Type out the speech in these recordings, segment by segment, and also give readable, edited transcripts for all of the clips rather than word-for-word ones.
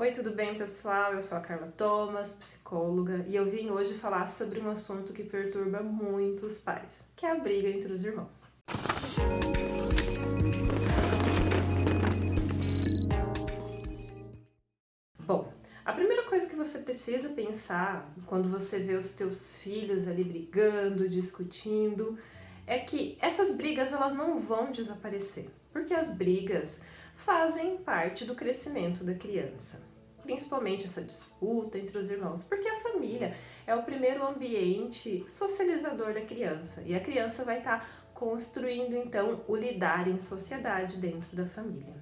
Oi, tudo bem, pessoal? Eu sou a Carla Thomas, psicóloga, e eu vim hoje falar sobre um assunto que perturba muito os pais, que é a briga entre os irmãos. Bom, a primeira coisa que você precisa pensar quando você vê os teus filhos ali brigando, discutindo, é que essas brigas elas não vão desaparecer, porque as brigas fazem parte do crescimento da criança. Principalmente essa disputa entre os irmãos, porque a família é o primeiro ambiente socializador da criança e a criança vai estar construindo então o lidar em sociedade dentro da família.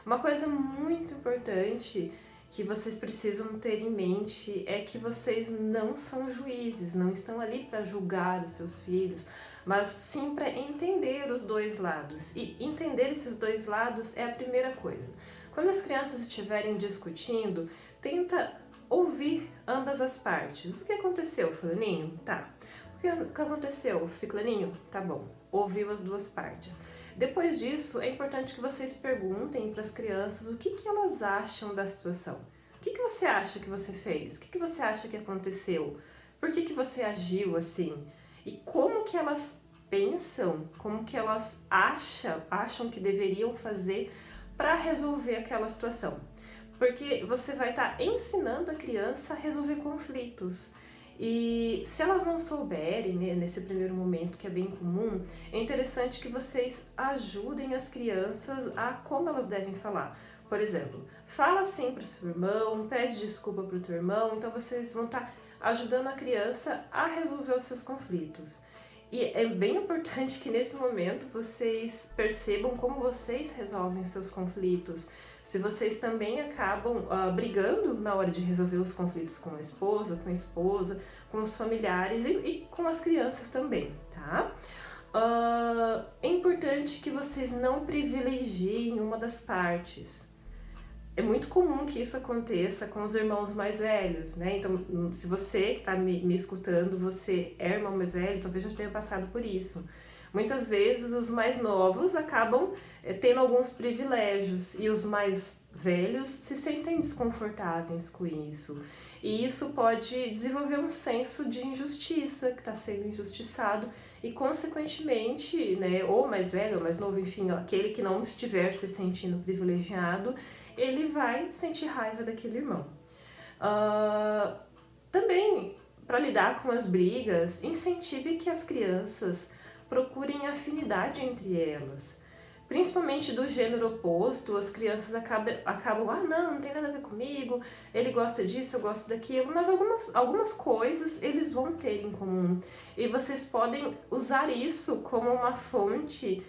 Uma coisa muito importante que vocês precisam ter em mente é que vocês não são juízes, não estão ali para julgar os seus filhos, mas sim para entender os dois lados. E entender esses dois lados é a primeira coisa. Quando as crianças estiverem discutindo, tenta ouvir ambas as partes. O que aconteceu, fulaninho? Tá. O que aconteceu, ciclaninho? Tá bom. Ouviu as duas partes. Depois disso, é importante que vocês perguntem para as crianças o que elas acham da situação. O que você acha que você fez? O que você acha que aconteceu? Por que você agiu assim? E como que elas pensam, como que elas acham que deveriam fazer para resolver aquela situação. Porque você vai estar ensinando a criança a resolver conflitos. E se elas não souberem, né, nesse primeiro momento, que é bem comum, é interessante que vocês ajudem as crianças a como elas devem falar. Por exemplo, fala assim para o seu irmão, pede desculpa para o teu irmão, então vocês vão estar ajudando a criança a resolver os seus conflitos. E é bem importante que nesse momento vocês percebam como vocês resolvem seus conflitos. Se vocês também acabam brigando na hora de resolver os conflitos com a esposa, com os familiares e com as crianças também, tá? É importante que vocês não privilegiem uma das partes. É muito comum que isso aconteça com os irmãos mais velhos, né? Então, se você que está me escutando, você é irmão mais velho, talvez já tenha passado por isso. Muitas vezes os mais novos acabam tendo alguns privilégios e os mais velhos se sentem desconfortáveis com isso. E isso pode desenvolver um senso de injustiça, que está sendo injustiçado, e consequentemente, né, ou mais velho ou mais novo, enfim, aquele que não estiver se sentindo privilegiado, ele vai sentir raiva daquele irmão. Também, para lidar com as brigas, incentive que as crianças procurem afinidade entre elas. Principalmente do gênero oposto, as crianças acabam não tem nada a ver comigo, ele gosta disso, eu gosto daquilo, mas algumas coisas eles vão ter em comum. E vocês podem usar isso como uma fonte,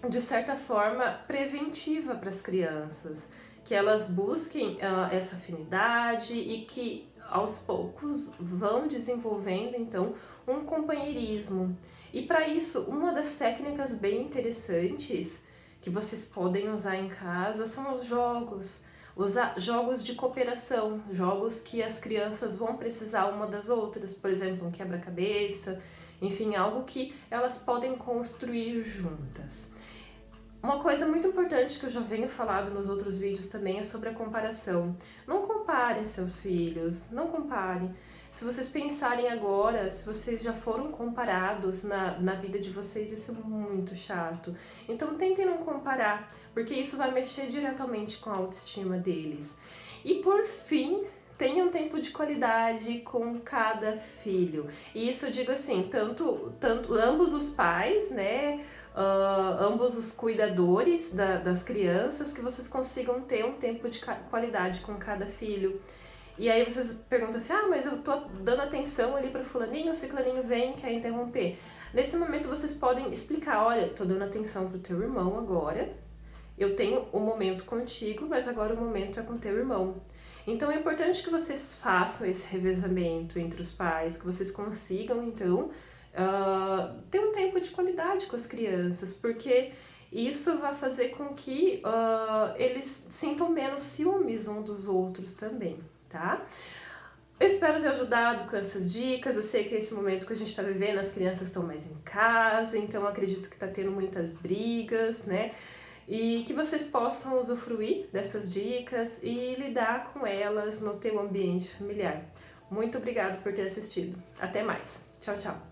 de certa forma, preventiva para as crianças. Que elas busquem essa afinidade e que aos poucos vão desenvolvendo então um companheirismo. E para isso, uma das técnicas bem interessantes que vocês podem usar em casa são os jogos. Usar jogos de cooperação, jogos que as crianças vão precisar uma das outras, por exemplo, um quebra-cabeça, enfim, algo que elas podem construir juntas. Uma coisa muito importante que eu já venho falado nos outros vídeos também é sobre a comparação. Não comparem seus filhos, não comparem. Se vocês pensarem agora, se vocês já foram comparados na vida de vocês, isso é muito chato. Então tentem não comparar, porque isso vai mexer diretamente com a autoestima deles. E por fim, tenham tempo de qualidade com cada filho. E isso eu digo assim, tanto ambos os pais, né? Ambos os cuidadores das crianças, que vocês consigam ter um tempo de qualidade com cada filho. E aí vocês perguntam assim, mas eu tô dando atenção ali para fulaninho, o ciclaninho vem, quer interromper. Nesse momento vocês podem explicar, olha, tô dando atenção pro teu irmão agora, eu tenho um momento contigo, mas agora o momento é com teu irmão. Então é importante que vocês façam esse revezamento entre os pais, que vocês consigam então ter um tempo de qualidade com as crianças, porque isso vai fazer com que eles sintam menos ciúmes uns dos outros também, tá? Eu espero ter ajudado com essas dicas. Eu sei que esse momento que a gente está vivendo, as crianças estão mais em casa, então eu acredito que está tendo muitas brigas, né? e que vocês possam usufruir dessas dicas e lidar com elas no teu ambiente familiar. Muito obrigado por ter assistido. Até mais. Tchau, tchau.